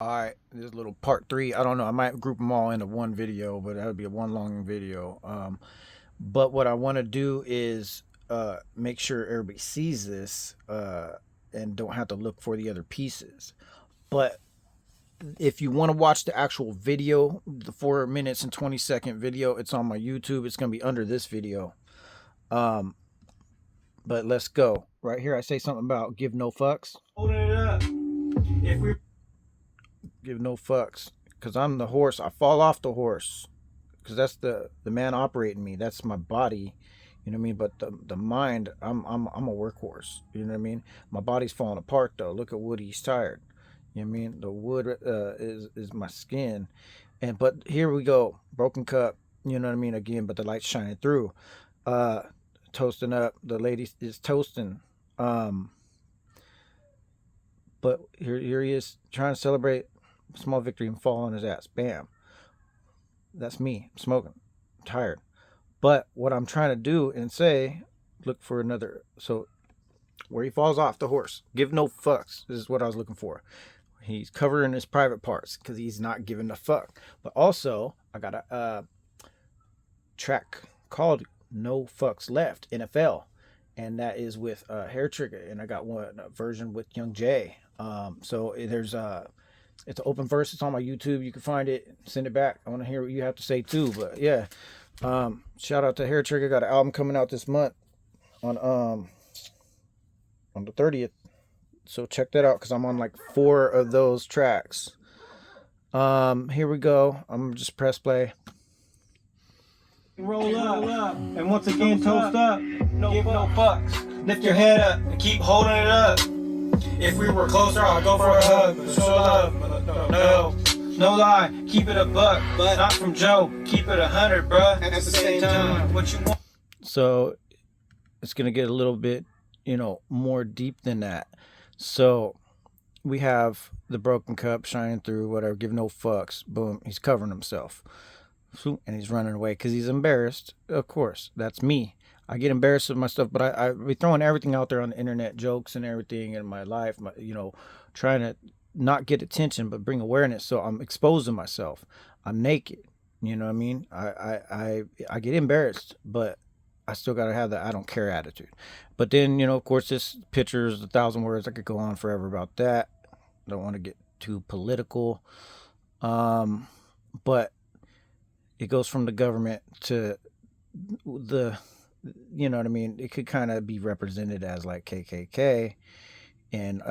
All right, this is a little part three. I don't know. I might group them all into one video, but that would be a one long video. But what I want to do is make sure everybody sees this and don't have to look for the other pieces. But if you want to watch the actual video, the 4 minutes and 20-second video, it's on my YouTube. It's gonna be under this video. Um, but let's go. Right here, I say something about give no fucks. Holding it up. If we give no fucks, because I'm the horse. I fall off the horse because that's the man operating me. That's my body. You know what I mean? But the mind, I'm a workhorse. You know what I mean? My body's falling apart though. Look at Woody, he's tired. You know what I mean? The wood is my skin, and but here we go, broken cup. You know what I mean? Again, but the light's shining through. Uh, Toasting up. The lady is toasting. Um, but here he is trying to celebrate a small victory and fall on his ass. Bam. That's me. I'm smoking. I'm tired. But what I'm trying to do and say, look for another. So where he falls off the horse, give no fucks. This is what I was looking for. He's covering his private parts because he's not giving a fuck. But also, I got a track called "No Fucks Left" NFL, and that is with Hair Trigger, and I got one version with Young Jay. So there's it's an open verse. It's on my YouTube. You can find it. Send it back. I want to hear what you have to say too. But yeah, shout out to Hair Trigger. Got an album coming out this month on the 30th. So check that out because I'm on like 4 of those tracks. Here we go. I'm just press play. Roll up, and once again toast up. No give no fucks. Lift your head up and keep holding it up. If we were closer, I'd go for a hug. Show love, no lie. Keep it a buck, but not from Joe. Keep it 100, bruh. At the same time, what you want? So it's gonna get a little bit, more deep than that. So we have the broken cup shining through, whatever. Give no fucks. Boom. He's covering himself, and he's running away because he's embarrassed. Of course, that's me. I get embarrassed with my stuff, but I be throwing everything out there on the internet, jokes and everything in my life. Trying to not get attention, but bring awareness. So I'm exposing myself. I'm naked. You know what I mean? I get embarrassed, but I still gotta have that I don't care attitude. But then, of course, this picture is 1,000 words. I could go on forever about that. Don't want to get too political. Um, but it goes from the government to the, you know what I mean? It could kind of be represented as like KKK and,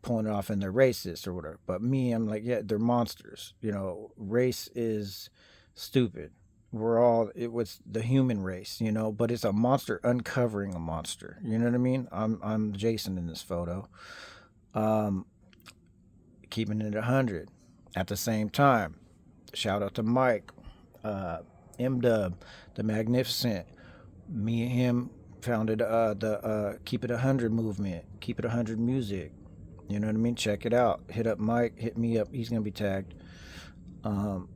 pulling it off and they're racist or whatever. But me, I'm like, yeah, they're monsters. Race is stupid. It was the human race, but it's a monster uncovering a monster. You know what I mean? I'm Jason in this photo. Um, Keeping it 100 at the same time. Shout out to Mike, uh, M Dub, the Magnificent. Me and him founded the Keep It 100 movement, Keep It 100 music. You know what I mean? Check it out. Hit up Mike, hit me up. He's going to be tagged. Um,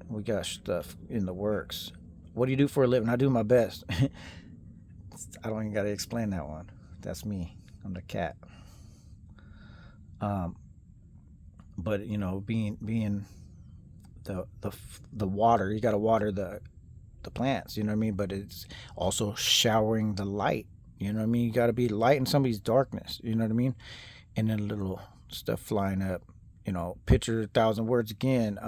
we got stuff in the works. What do you do for a living? I do my best. I don't even got to explain that one. That's me. I'm the cat. Um, but being the water, you got to water the plants. You know what I mean? But it's also showering the light. You know what I mean? You got to be light in somebody's darkness. You know what I mean? And then little stuff flying up. Picture 1,000 words again.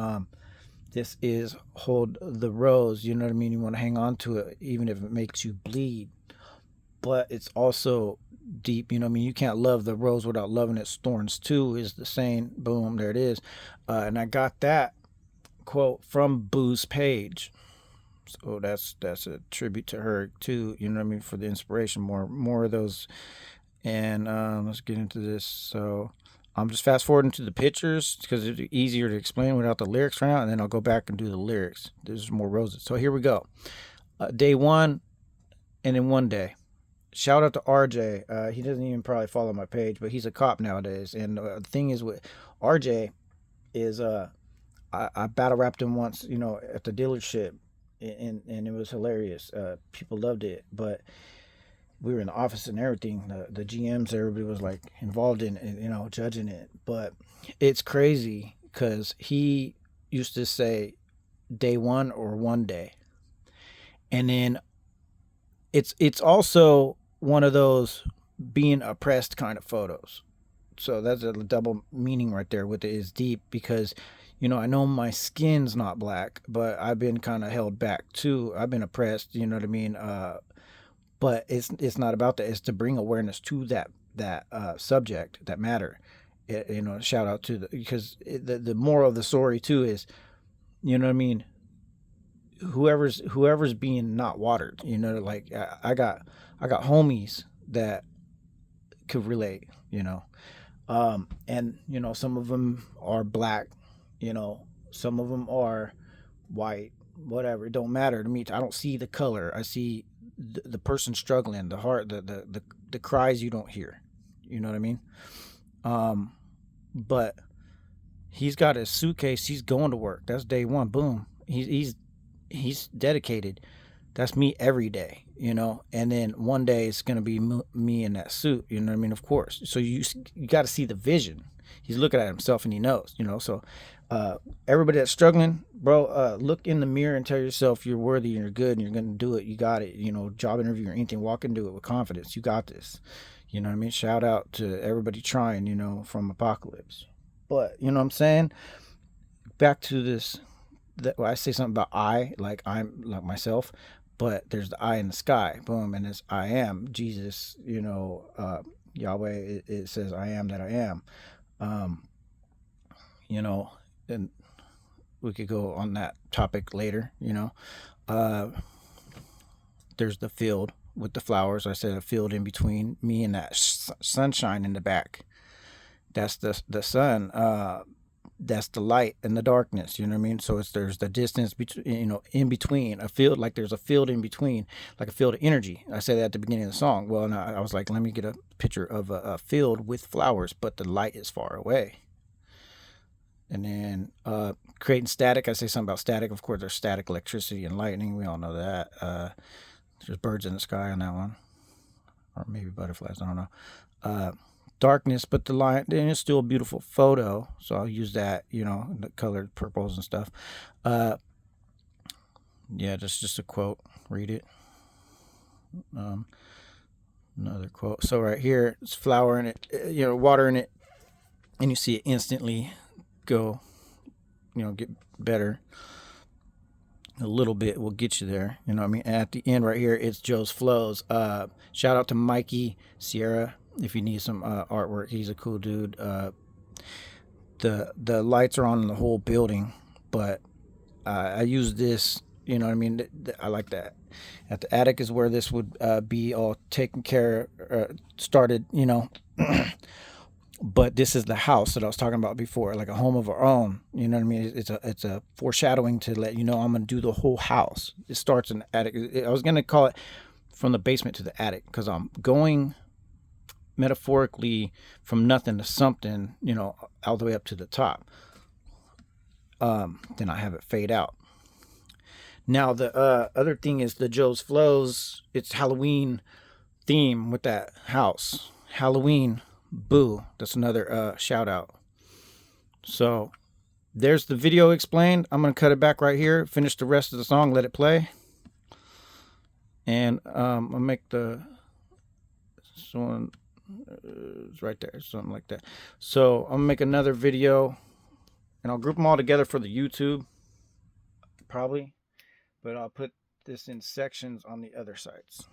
This is hold the rose. You know what I mean? You want to hang on to it, even if it makes you bleed. But it's also deep. You know what I mean? You can't love the rose without loving its thorns too, is the saying. Boom, there it is. And I got that quote from Boo's page. So that's a tribute to her too. You know what I mean? For the inspiration, more of those. And let's get into this. So I'm just fast forwarding to the pictures because it's easier to explain without the lyrics right now, and then I'll go back and do the lyrics. There's more roses. So here we go. Day one, and in one day. Shout out to RJ. He doesn't even probably follow my page, but he's a cop nowadays. And the thing is with RJ is I battle rapped him once, at the dealership, and it was hilarious. People loved it, but we were in the office and everything. The GMs, everybody was like involved in it, judging it. But it's crazy because he used to say day one or one day. And then it's also one of those being oppressed kind of photos. So that's a double meaning right there with it, is deep, because I know my skin's not black, but I've been kind of held back too. I've been oppressed, you know what I mean? But it's not about that. It's to bring awareness to that subject, that matter. Shout out to because the moral of the story too is, you know what I mean, whoever's being not watered, like I got homies that could relate, and some of them are black, some of them are white, whatever. It don't matter to me. I don't see the color. I see the person struggling, the heart, the cries you don't hear. You know what I mean? But he's got his suitcase. He's going to work. That's day one. Boom. He's dedicated. That's me every day, and then one day it's going to be me in that suit, you know what I mean? Of course. So you got to see the vision. He's looking at himself and he knows, so everybody that's struggling, bro, look in the mirror and tell yourself you're worthy and you're good and you're going to do it. You got it. Job interview or anything, walk into it with confidence. You got this. You know what I mean? Shout out to everybody trying, from Apocalypse. But you know what I'm saying? Back to this, that I say something about like I'm like myself, but there's the I in the sky, boom, and it's I am Jesus. Yahweh. It says I am that I am. And we could go on that topic later. There's the field with the flowers. I said a field in between me and that sunshine in the back. That's the sun. That's the light and the darkness, you know what I mean? So there's the distance between, in between a field, like there's a field in between, like a field of energy. I said that at the beginning of the song. Well, now I was like, let me get a picture of a field with flowers, but the light is far away. And then creating static. I say something about static. Of course, there's static, electricity, and lightning. We all know that. There's birds in the sky on that one, or maybe butterflies. I don't know. Darkness, but the light, then it's still a beautiful photo, so I'll use that, the colored purples and stuff. Yeah, just a quote. Read it. Another quote. So right here, it's flower in it, water in it, and you see it instantly go, get better. A little bit will get you there, you know what I mean? And at the end right here, it's Joe's Flows. Shout out to Mikey Sierra. If you need some artwork, he's a cool dude. The lights are on in the whole building, but I use this, you know what I mean? I like that. At the attic is where this would be all taken care of, started, But this is the house that I was talking about before, like a home of our own. You know what I mean? It's a foreshadowing to let you know I'm going to do the whole house. It starts in the attic. I was going to call it from the basement to the attic, because I'm going metaphorically from nothing to something, all the way up to the top. Then I have it fade out. Now the other thing is the Joe's Flows. It's Halloween theme with that house. Halloween, boo. That's another shout out. So there's the video explained. I'm gonna cut it back right here. Finish the rest of the song. Let it play. And I'll make the one. It's right there, something like that. So I'm gonna make another video, and I'll group them all together for the YouTube, probably, but I'll put this in sections on the other sites.